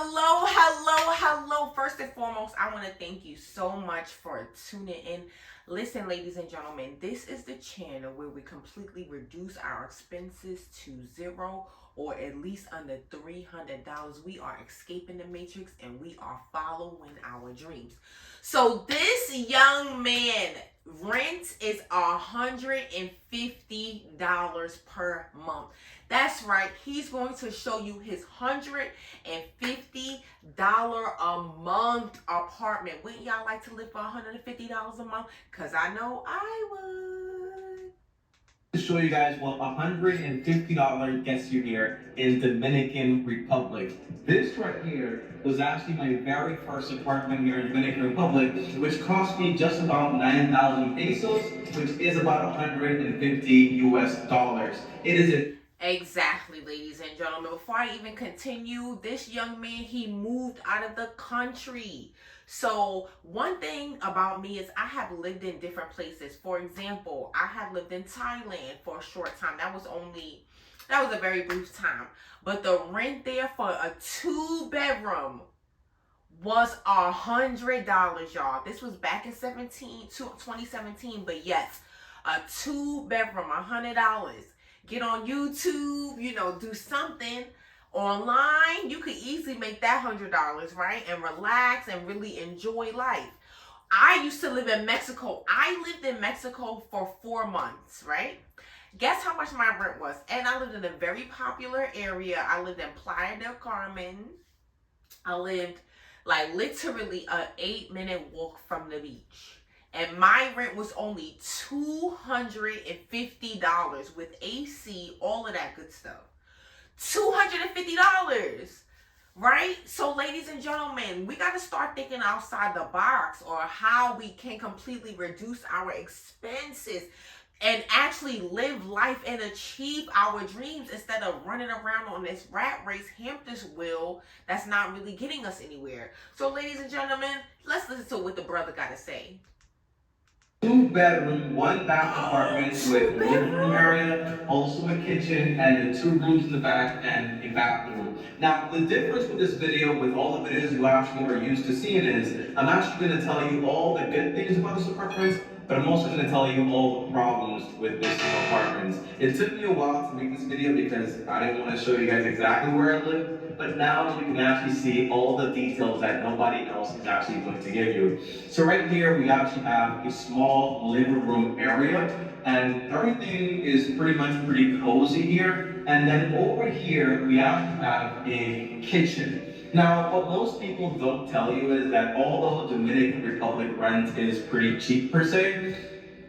Hello. First and foremost, I want to thank you so much for tuning in. Listen, ladies and gentlemen, this is the channel where we completely reduce our expenses to zero or at least under $300. We are escaping the matrix and we are following our dreams. So this young man rent is $150 per month. That's right. He's going to show you his $150 a month apartment. Wouldn't y'all like to live for $150 a month? Because I know I would. To show you guys what $150 gets you here in Dominican Republic. This right here was actually my very first apartment here in Dominican Republic, which cost me just about 9,000 pesos, which is about 150 US dollars. It is a Exactly, ladies and gentlemen. Before I even continue, this young man, he moved out of the country. So one thing about me is I have lived in different places. For example, I have lived in Thailand for a short time. That was a very brief time. But the rent there for a 2-bedroom was $100, y'all. This was back in 2017. But yes, a 2-bedroom, $100. Get on YouTube, do something online. You could easily make that $100, right? And relax and really enjoy life. I used to live in Mexico. I lived in Mexico for 4 months, right? Guess how much my rent was? And I lived in a very popular area. I lived in Playa del Carmen. I lived like literally an 8-minute walk from the beach. And my rent was only $250 with AC, all of that good stuff. $250, right? So, ladies and gentlemen, we got to start thinking outside the box or how we can completely reduce our expenses and actually live life and achieve our dreams instead of running around on this rat race hamster's wheel that's not really getting us anywhere. So, ladies and gentlemen, let's listen to what the brother got to say. 2-bedroom, 1-bath apartment with a living room area, also a kitchen, and the 2 rooms in the back and a bathroom. Now, the difference with this video, with all the videos you actually are used to seeing is, I'm actually going to tell you all the good things about this apartment, but I'm also going to tell you all the problems with this apartment. It took me a while to make this video because I didn't want to show you guys exactly where I live, but now you can actually see all the details that nobody else is actually going to give you. So right here, we actually have a small living room area, and everything is pretty cozy here. And then over here, we actually have a kitchen. Now, what most people don't tell you is that although Dominican Republic rent is pretty cheap per se,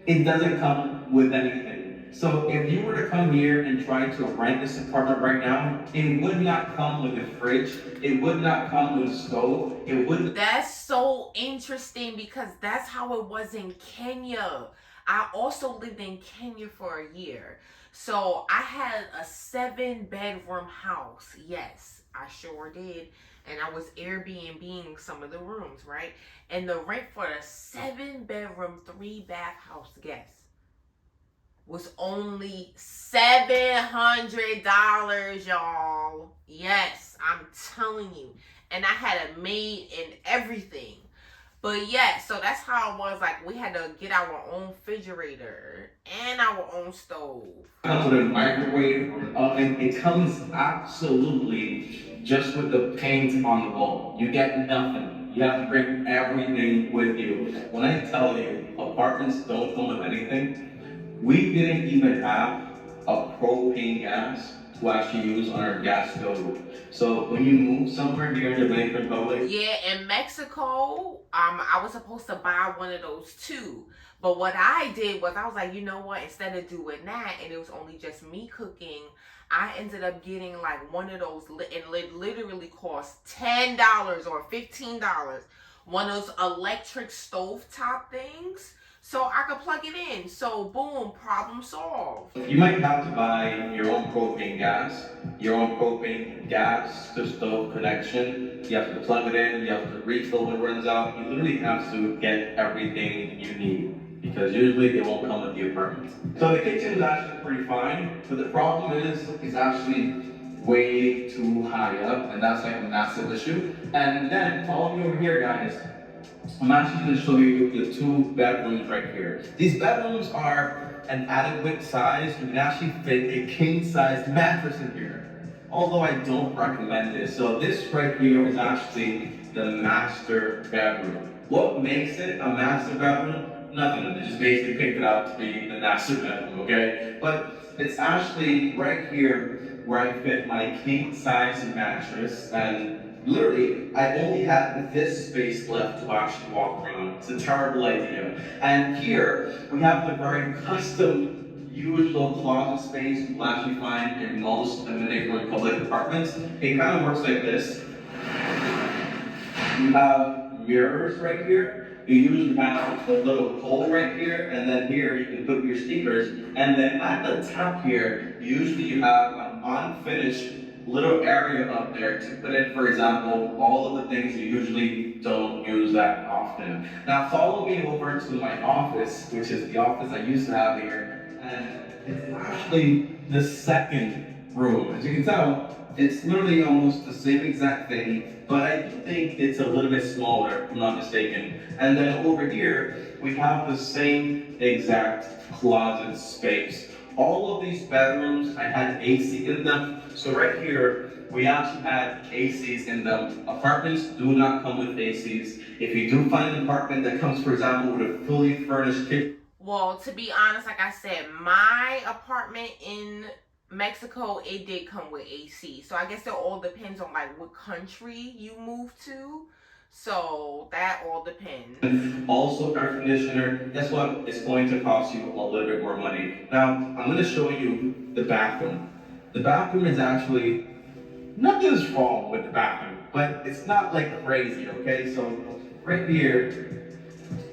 it doesn't come with anything. So if you were to come here and try to rent this apartment right now, it would not come with a fridge, it would not come with a stove, it wouldn't. That's so interesting because that's how it was in Kenya. I also lived in Kenya for a year. So I had a 7-bedroom house. Yes, I sure did. And I was Airbnb-ing some of the rooms, right? And the rent for a 7-bedroom, 3-bath house, guess, was only $700, y'all. Yes, I'm telling you. And I had a maid and everything. But yeah, so that's how it was. Like, we had to get our own refrigerator and our own stove. Comes with a microwave or an oven. It comes absolutely just with the paint on the wall. You get nothing. You have to bring everything with you. When I tell you apartments don't come with anything, we didn't even have a propane gas to actually use on our gas stove. So when you move somewhere here in the Dominican Republic, yeah, in Mexico, I was supposed to buy one of those too. But what I did was I was like, you know what? Instead of doing that, and it was only just me cooking, I ended up getting like one of those, and it literally cost $10 or $15. One of those electric stovetop things. So I could plug it in. So boom, problem solved. You might have to buy your own propane gas to stove connection. You have to plug it in, you have to refill when it runs out. You literally have to get everything you need because usually they won't come with the apartment. So the kitchen is actually pretty fine, but the problem is actually way too high up, and that's like a massive issue. And then follow me over here, guys. I'm actually going to show you the 2 bedrooms right here. These bedrooms are an adequate size. You can actually fit a king-size mattress in here. Although I don't recommend this. So this right here is actually the master bedroom. What makes it a master bedroom? Nothing. They just basically picked it out to be the master bedroom, okay? But it's actually right here where I fit my king-size mattress, and literally, I only have this space left to actually walk around. It's a terrible idea. And here, we have the very custom usual closet space you will actually find in most Dominican Republic apartments. It kind of works like this. You have mirrors right here. You usually have a little hole right here, and then here you can put your sneakers. And then at the top here, usually you have an unfinished little area up there to put in, for example, all of the things you usually don't use that often. Now follow me over to my office, which is the office I used to have here, and it's actually the second room. As you can tell, it's literally almost the same exact thing, but I do think it's a little bit smaller, if I'm not mistaken. And then over here, we have the same exact closet space. All of these bedrooms, I had AC in them. So right here, we actually had ACs in them. Apartments do not come with ACs. If you do find an apartment that comes, for example, with a fully furnished kitchen. Well, to be honest, like I said, my apartment in Mexico, it did come with AC. So I guess it all depends on like what country you move to. So that all depends. Also, air conditioner, guess what? It's going to cost you a little bit more money. Now, I'm going to show you the bathroom. The bathroom is actually, nothing's wrong with the bathroom, but it's not like crazy, okay? So right here,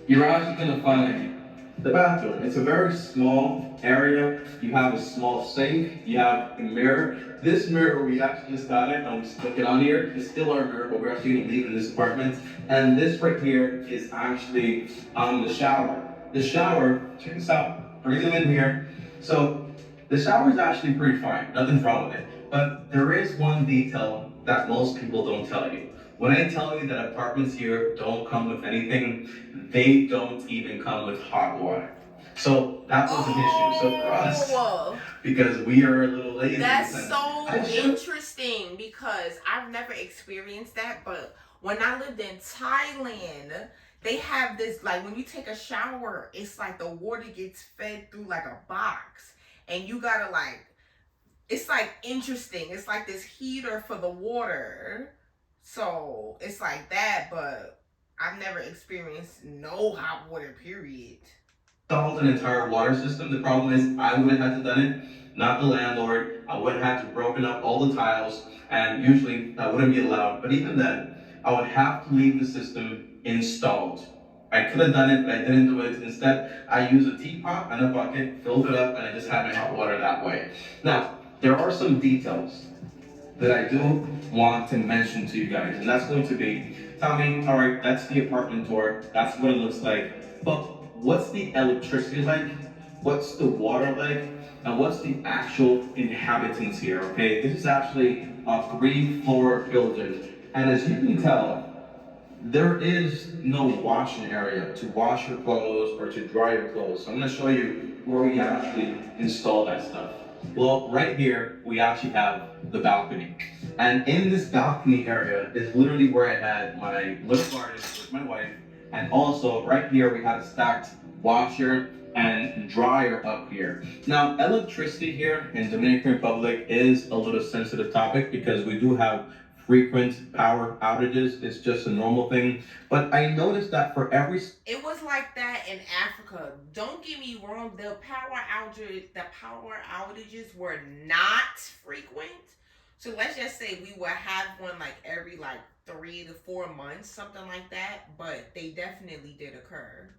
you're actually going to find the bathroom. It's a very small area. You have a small sink. You have a mirror. This mirror, we actually just got it. I'm just looking on here. It's still our mirror, but we're actually going to leave in this apartment. And this right here is actually the shower. The shower, check this out. Bring them in here. So the shower is actually pretty fine. Nothing's wrong with it. But there is one detail that most people don't tell you. When I tell you that apartments here don't come with anything, they don't even come with hot water. So that was an issue. So for us, because we are a little lazy. That's so interesting because I've never experienced that. But when I lived in Thailand, they have this, like when you take a shower, it's like the water gets fed through like a box. And you gotta like, it's like interesting. It's like this heater for the water. So it's like that, but I've never experienced no hot water, period. Installed an entire water system. The problem is I would have had to done it, not the landlord. I would have had to broken up all the tiles, and usually that wouldn't be allowed. But even then, I would have to leave the system installed. I could have done it, but I didn't do it. Instead, I used a teapot and a bucket, filled it up, and I just had my hot water that way. Now, there are some details that I do want to mention to you guys, and that's going to be, Tommy, all right, that's the apartment tour, that's what it looks like, but what's the electricity like? What's the water like? And what's the actual inhabitants here, okay? This is actually a 3-floor building, and as you can tell, there is no washing area to wash your clothes or to dry your clothes. So I'm gonna show you where we actually install that stuff. Well, right here, we actually have the balcony. And in this balcony area is literally where I had my little garden with my wife. And also, right here, we had a stacked washer and dryer up here. Now, electricity here in Dominican Republic is a little sensitive topic because we do have frequent power outages. It's just a normal thing. But I noticed that for every... It was like that in Africa. Don't get me wrong, the power outages were not frequent. So let's just say we would have one like every like 3 to 4 months, something like that. But they definitely did occur.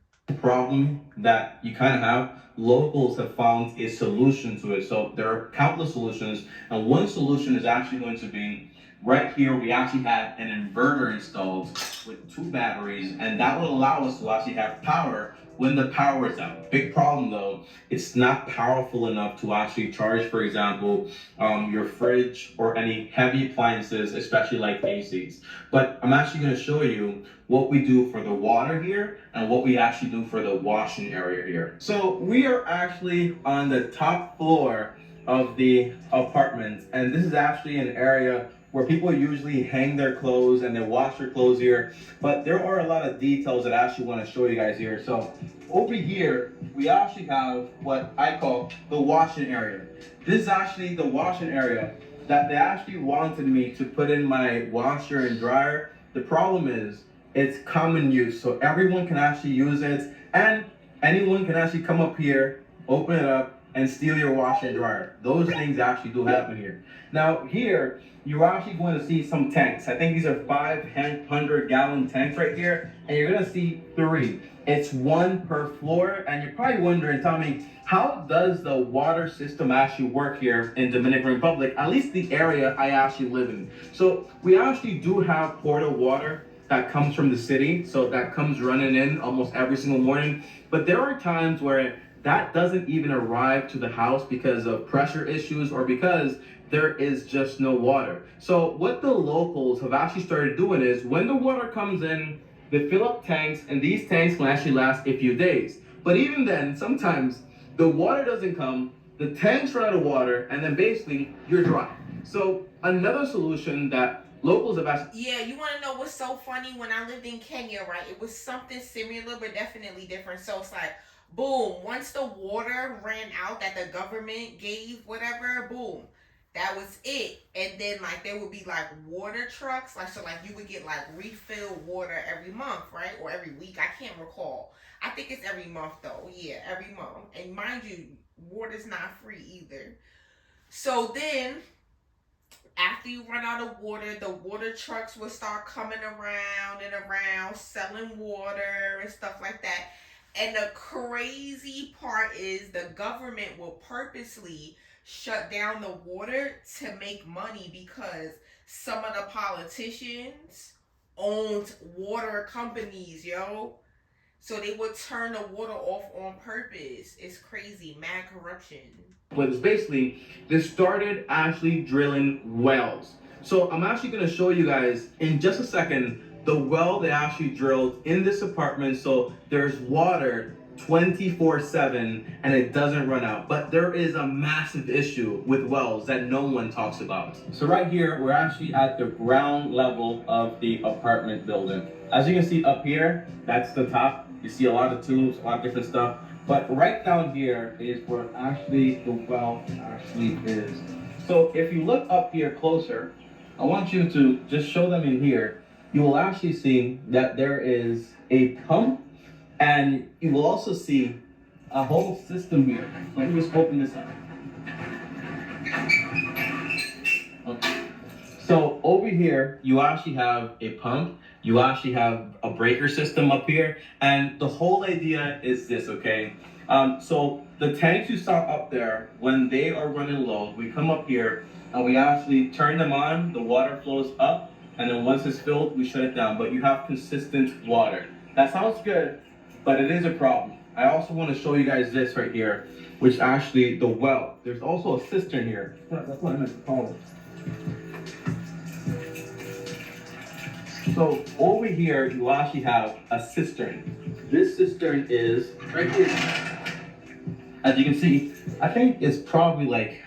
Problem that you kind of have, locals have found a solution to it. So there are countless solutions, and one solution is actually going to be right here. We actually had an inverter installed with 2 batteries, and that will allow us to actually have power when the power is out. Big problem though, it's not powerful enough to actually charge, for example, your fridge or any heavy appliances, especially like ACs. But I'm actually going to show you what we do for the water here and what we actually do for the washing area here. So we are actually on the top floor of the apartment, and this is actually an area where people usually hang their clothes and they wash their clothes here. But there are a lot of details that I actually want to show you guys here. So over here, we actually have what I call the washing area. This is actually the washing area that they actually wanted me to put in my washer and dryer. The problem is it's common use, so everyone can actually use it, and anyone can actually come up here, open it up, and steal your washer and dryer. Those things actually do happen here. Now here, you're actually going to see some tanks. I think these are 500-gallon tanks right here, and you're gonna see 3. It's 1 per floor, and you're probably wondering, Tommy, how does the water system actually work here in Dominican Republic, at least the area I actually live in? So we actually do have portable water that comes from the city, so that comes running in almost every single morning. But there are times where that doesn't even arrive to the house because of pressure issues or because there is just no water. So what the locals have actually started doing is when the water comes in, they fill up tanks, and these tanks can actually last a few days. But even then, sometimes the water doesn't come, the tanks run out of water, and then basically you're dry. So another solution that locals have actually... Yeah, you want to know what's so funny? When I lived in Kenya, right, it was something similar but definitely different. So it's like, boom, once the water ran out that the government gave, whatever, boom, that was it. And then like there would be like water trucks, like so like you would get like refill water every month, right? Or every week. I can't recall. I think it's every month though. Yeah, every month. And mind you, water's not free either. So then after you run out of water, the water trucks will start coming around and around selling water and stuff like that. And the crazy part is the government will purposely shut down the water to make money because some of the politicians owned water companies, yo. So they would turn the water off on purpose. It's crazy. Mad corruption. But it's basically, they started actually drilling wells. So I'm actually going to show you guys in just a second the well they actually drilled in this apartment. So there's water 24/7 and it doesn't run out. But there is a massive issue with wells that no one talks about. So right here, we're actually at the ground level of the apartment building. As you can see up here, that's the top. You see a lot of tubes, a lot of different stuff. But right down here is where actually the well actually is. So if you look up here closer, I want you to just show them in here. You will actually see that there is a pump, and you will also see a whole system here. Let me just open this up. Okay. So over here, you actually have a pump. You actually have a breaker system up here, and the whole idea is this, okay? So the tanks you saw up there, when they are running low, we come up here and we actually turn them on, the water flows up, and then once it's filled, we shut it down, but you have consistent water. That sounds good, but it is a problem. I also want to show you guys this right here, which actually the well, there's also a cistern here. That's what I meant to call it. So over here, you actually have a cistern. This cistern is right here. As you can see, I think it's probably like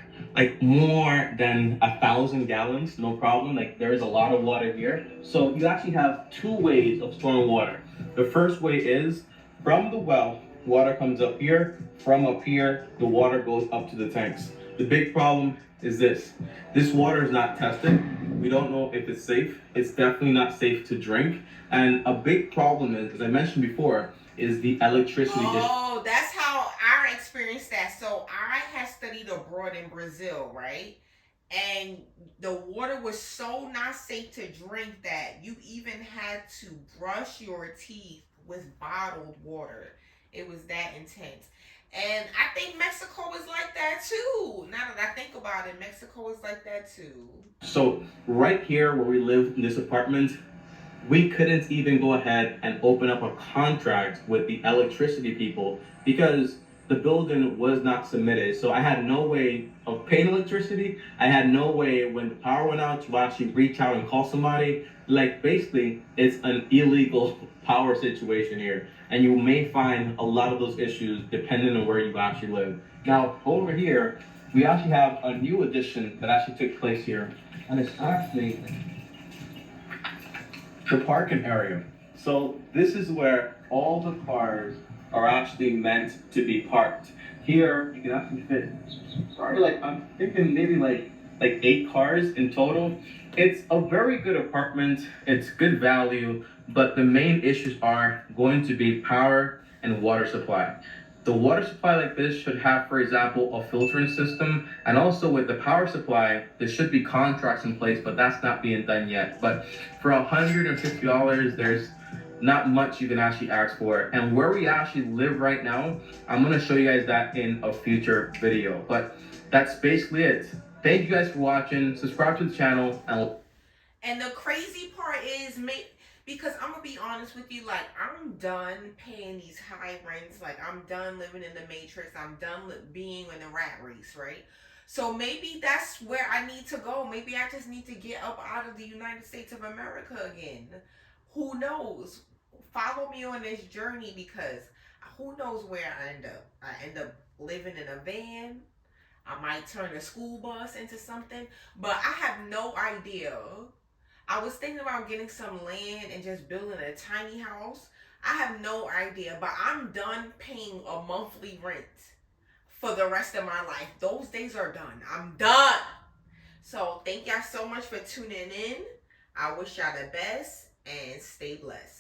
more than 1,000 gallons, no problem. Like there is a lot of water here. So you actually have 2 ways of storing water. The first way is from the well, water comes up here. From up here, the water goes up to the tanks. The big problem is this. This water is not tested. We don't know if it's safe. It's definitely not safe to drink. And a big problem is, as I mentioned before, is the electricity issue. Oh, that's how I experienced that. So I had studied abroad in Brazil, right? And the water was so not safe to drink that you even had to brush your teeth with bottled water. It was that intense. And I think Mexico is like that too. Now that I think about it, Mexico is like that too. So right here where we live in this apartment, we couldn't even go ahead and open up a contract with the electricity people because the building was not submitted. So I had no way of paying electricity. I had no way when the power went out to actually reach out and call somebody. Like basically, it's an illegal power situation here. And you may find a lot of those issues depending on where you actually live. Now, over here, we actually have a new addition that actually took place here. And it's actually the parking area. So this is where all the cars are actually meant to be parked. Here you can actually fit probably like I'm thinking maybe like 8 cars in total. It's a very good apartment, it's good value, but the main issues are going to be power and water supply. The water supply like this should have, for example, a filtering system, and also with the power supply, there should be contracts in place, but that's not being done yet. But for $150, there's not much you can actually ask for. And where we actually live right now, I'm gonna show you guys that in a future video. But that's basically it. Thank you guys for watching. Subscribe to the channel, And the crazy part is, because I'm gonna be honest with you, like, I'm done paying these high rents. Like, I'm done living in the matrix. I'm done being in the rat race, right? So maybe that's where I need to go. Maybe I just need to get up out of the United States of America again. Who knows? Follow me on this journey, because who knows where I end up. I end up living in a van. I might turn a school bus into something, but I have no idea. I was thinking about getting some land and just building a tiny house. I have no idea, but I'm done paying a monthly rent for the rest of my life. Those days are done. I'm done. So thank y'all so much for tuning in. I wish y'all the best and stay blessed.